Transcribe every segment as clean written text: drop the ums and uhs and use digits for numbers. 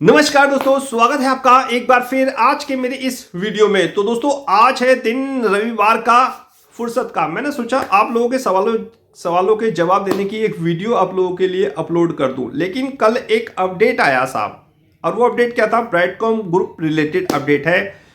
नमस्कार दोस्तों, स्वागत है आपका एक बार फिर आज के मेरे इस वीडियो में। तो दोस्तों, आज है दिन रविवार का, फुर्सत का। मैंने सोचा आप लोगों के सवालों के जवाब देने की एक वीडियो आप लोगों के लिए अपलोड कर दूं। लेकिन कल एक अपडेट आया साहब, और वो अपडेट क्या था? ब्राइटकॉम ग्रुप रिलेटेड अपडेट है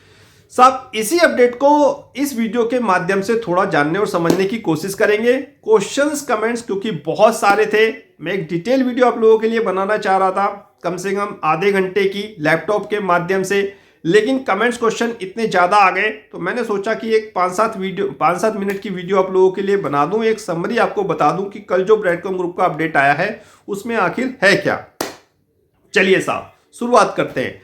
साहब। इसी अपडेट को इस वीडियो के माध्यम से थोड़ा जानने और समझने की कोशिश करेंगे। क्वेश्चंस कमेंट्स क्योंकि बहुत सारे थे, मैं एक डिटेल वीडियो आप लोगों के लिए बनाना चाह रहा था, कम से कम आधे घंटे की लैपटॉप के माध्यम से। लेकिन कमेंट्स क्वेश्चन इतने ज़्यादा आ गए तो मैंने सोचा कि एक 5-7 मिनट की वीडियो आप लोगों के लिए बना दूं, एक समरी आपको बता दूं कि कल जो ब्राइटकॉम ग्रुप का अपडेट आया है उसमें आखिर है क्या। चलिए साहब, शुरुआत करते हैं।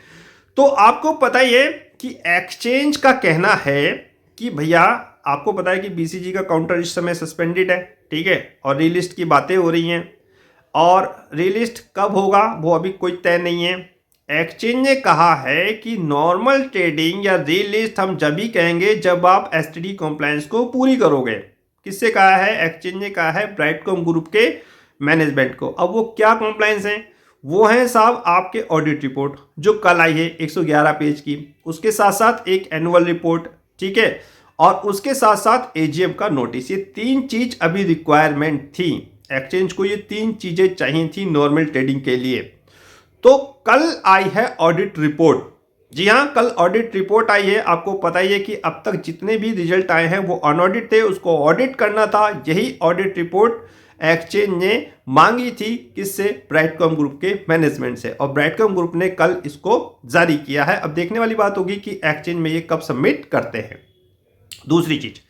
तो आपको पता ही है कि एक्सचेंज का कहना है कि भैया, आपको पता है कि बीसीजी का काउंटर इस समय सस्पेंडेड है, ठीक है, और रीलिस्ट की बातें हो रही हैं। और रीलिस्ट कब होगा वो अभी कोई तय नहीं है। एक्सचेंज ने कहा है कि नॉर्मल ट्रेडिंग या रीलिस्ट हम जब ही कहेंगे जब आप एसटीडी कॉम्प्लायंस को पूरी करोगे। किससे कहा है? एक्सचेंज ने कहा है ब्राइटकॉम ग्रुप के मैनेजमेंट को। अब वो क्या कॉम्प्लायंस हैं? वो हैं साहब आपके ऑडिट रिपोर्ट जो कल आई है 111 पेज की, उसके साथ साथ एक एनुअल रिपोर्ट, ठीक है, और उसके साथ साथ एजीएम का नोटिस। ये तीन चीज अभी रिक्वायरमेंट थी एक्सचेंज को, ये तीन चीजें चाहिए थी नॉर्मल ट्रेडिंग के लिए। तो कल आई है ऑडिट रिपोर्ट। जी हाँ, कल ऑडिट रिपोर्ट आई है। आपको पता ही है कि अब तक जितने भी रिजल्ट आए हैं वो अनऑडिट थे, उसको ऑडिट करना था। यही ऑडिट रिपोर्ट एक्सचेंज ने मांगी थी, किससे? ब्राइटकॉम ग्रुप के मैनेजमेंट से, और ब्राइटकॉम ग्रुप ने कल इसको जारी किया है। अब देखने वाली बात होगी कि एक्सचेंज में ये कब सबमिट करते हैं। दूसरी चीज,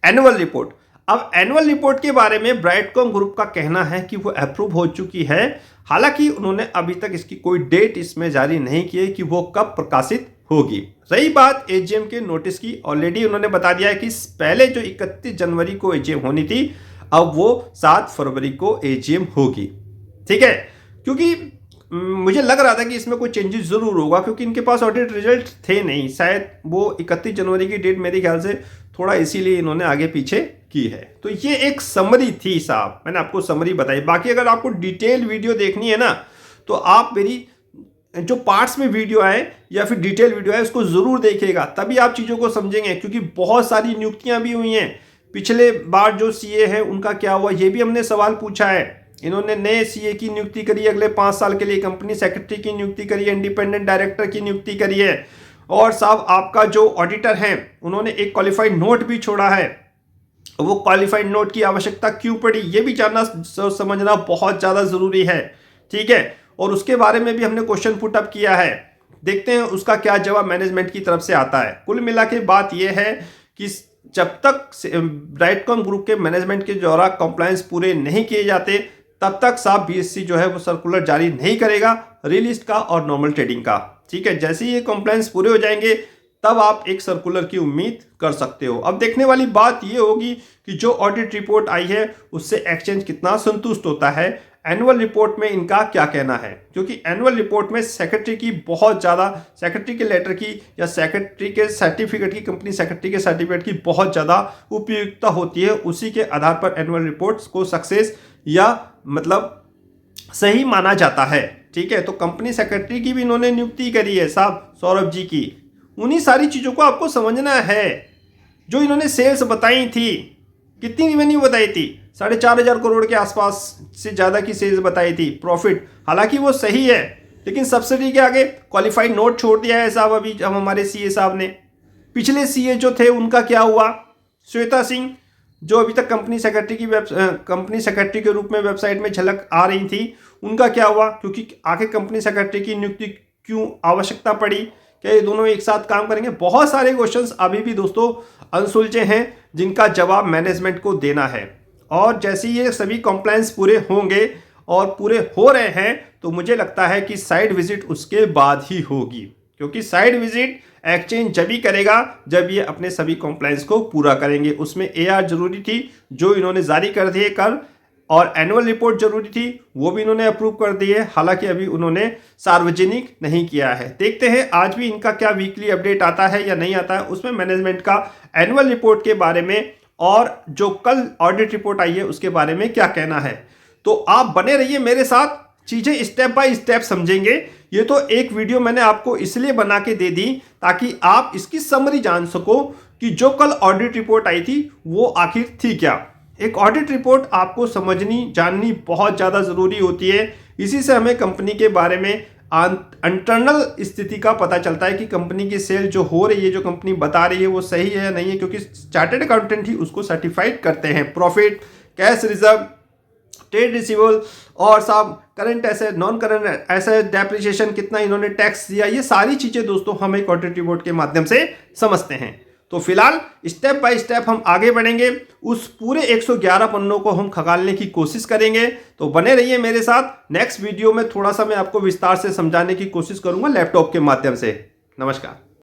एनुअल रिपोर्ट। अब एनुअल रिपोर्ट के बारे में ब्राइटकॉम ग्रुप का कहना है कि वो अप्रूव हो चुकी है। हालांकि उन्होंने अभी तक इसकी कोई डेट इसमें जारी नहीं की है कि वो कब प्रकाशित होगी। रही बात एजीएम के नोटिस की, ऑलरेडी उन्होंने बता दिया है कि पहले जो 31 जनवरी को एजीएम होनी थी, अब वो 7 फरवरी को एजीएम होगी, ठीक है। क्योंकि मुझे लग रहा था कि इसमें कोई चेंजेस जरूर होगा, क्योंकि इनके पास ऑडिट रिजल्ट थे नहीं, शायद वो 31 जनवरी की डेट मेरे ख्याल से थोड़ा इसीलिए इन्होंने आगे पीछे की है। तो ये एक समरी थी साहब, मैंने आपको समरी बताई। बाकी अगर आपको डिटेल वीडियो देखनी है ना, तो आप मेरी जो पार्ट्स में वीडियो आए या फिर डिटेल वीडियो है उसको जरूर देखिएगा, तभी आप चीज़ों को समझेंगे। क्योंकि बहुत सारी नियुक्तियां भी हुई हैं। पिछले बार जो सीए है उनका क्या हुआ, ये भी हमने सवाल पूछा है। इन्होंने नए सीए की नियुक्ति करी, अगले 5 साल के लिए कंपनी सेक्रेटरी की नियुक्ति करी है, इंडिपेंडेंट डायरेक्टर की नियुक्ति करी है। और साहब आपका जो ऑडिटर है उन्होंने एक क्वालिफाइड नोट भी छोड़ा है। वो क्वालिफाइड नोट की आवश्यकता क्यों पड़ी, ये भी जानना समझना बहुत ज़्यादा ज़रूरी है, ठीक है। और उसके बारे में भी हमने क्वेश्चन पुट अप किया है, देखते हैं उसका क्या जवाब मैनेजमेंट की तरफ से आता है। कुल मिला के बात यह है कि जब तक ब्राइटकॉम ग्रुप के मैनेजमेंट के द्वारा कंप्लायंस पूरे नहीं किए जाते, तब तक साहब बीएससी जो है वो सर्कुलर जारी नहीं करेगा रीलिस्ट का और नॉर्मल ट्रेडिंग का, ठीक है। जैसे ही ये कंप्लायंस पूरे हो जाएंगे तब आप एक सर्कुलर की उम्मीद कर सकते हो। अब देखने वाली बात ये होगी कि जो ऑडिट रिपोर्ट आई है उससे एक्सचेंज कितना संतुष्ट होता है, एनुअल रिपोर्ट में इनका क्या कहना है। क्योंकि एनुअल रिपोर्ट में सेक्रेटरी की बहुत ज़्यादा, सेक्रेटरी के लेटर की या सेक्रेटरी के सर्टिफिकेट की, कंपनी सेक्रेटरी के सर्टिफिकेट की बहुत ज़्यादा उपयुक्तता होती है। उसी के आधार पर एनुअल रिपोर्ट्स को सक्सेस या मतलब सही माना जाता है, ठीक है। तो कंपनी सेक्रेटरी की भी इन्होंने नियुक्ति करी है साहब, सौरभ जी की। उन्हीं सारी चीज़ों को आपको समझना है। जो इन्होंने सेल्स बताई थी, कितनी रेवेन्यू बताई थी? 4,500 करोड़ के आसपास से ज़्यादा की सेल्स बताई थी। प्रॉफिट हालांकि वो सही है, लेकिन सब्सिडी के आगे क्वालिफाइड नोट छोड़ दिया है साहब अभी हम हमारे सीए साहब ने। पिछले सीए जो थे उनका क्या हुआ? श्वेता सिंह, जो अभी तक कंपनी सेक्रेटरी के रूप में वेबसाइट में झलक आ रही थी, उनका क्या हुआ? क्योंकि आखिर कंपनी सेक्रेटरी की नियुक्ति क्यों आवश्यकता पड़ी? क्या ये दोनों एक साथ काम करेंगे? बहुत सारे क्वेश्चंस अभी भी दोस्तों अनसुलझे हैं, जिनका जवाब मैनेजमेंट को देना है। और जैसे ये सभी कंप्लायंस पूरे होंगे और पूरे हो रहे हैं, तो मुझे लगता है कि साइड विजिट उसके बाद ही होगी। क्योंकि साइड विजिट एक्सचेंज जब ही करेगा जब ये अपने सभी कंप्लायंस को पूरा करेंगे। उसमें एआर जरूरी थी जो इन्होंने जारी कर दिए कल, और एनुअल रिपोर्ट जरूरी थी वो भी इन्होंने अप्रूव कर दी है। हालांकि अभी उन्होंने सार्वजनिक नहीं किया है। देखते हैं आज भी इनका क्या वीकली अपडेट आता है या नहीं आता है, उसमें मैनेजमेंट का एनुअल रिपोर्ट के बारे में और जो कल ऑडिट रिपोर्ट आई है उसके बारे में क्या कहना है। तो आप बने रहिए मेरे साथ, चीज़ें स्टेप बाय स्टेप समझेंगे। ये तो एक वीडियो मैंने आपको इसलिए बना के दे दी ताकि आप इसकी समरी जान सको कि जो कल ऑडिट रिपोर्ट आई थी वो आखिर थी क्या। एक ऑडिट रिपोर्ट आपको समझनी जाननी बहुत ज़्यादा ज़रूरी होती है। इसी से हमें कंपनी के बारे में इंटरनल स्थिति का पता चलता है कि कंपनी की सेल जो हो रही है, जो कंपनी बता रही है वो सही है या नहीं है, क्योंकि चार्टर्ड अकाउंटेंट ही उसको सर्टिफाइड करते हैं। Profit, cash reserve, trade receivable और साहब current asset, non current asset, depreciation, कितना इन्होंने टैक्स दिया, ये सारी चीजें दोस्तों हम एक ऑडिट रिपोर्ट के माध्यम से समझते हैं। तो फिलहाल स्टेप बाय स्टेप हम आगे बढ़ेंगे, उस पूरे 111 पन्नों को हम खंगालने की कोशिश करेंगे। तो बने रहिए मेरे साथ। नेक्स्ट वीडियो में थोड़ा सा मैं आपको विस्तार से समझाने की कोशिश करूंगा लैपटॉप के माध्यम से। नमस्कार।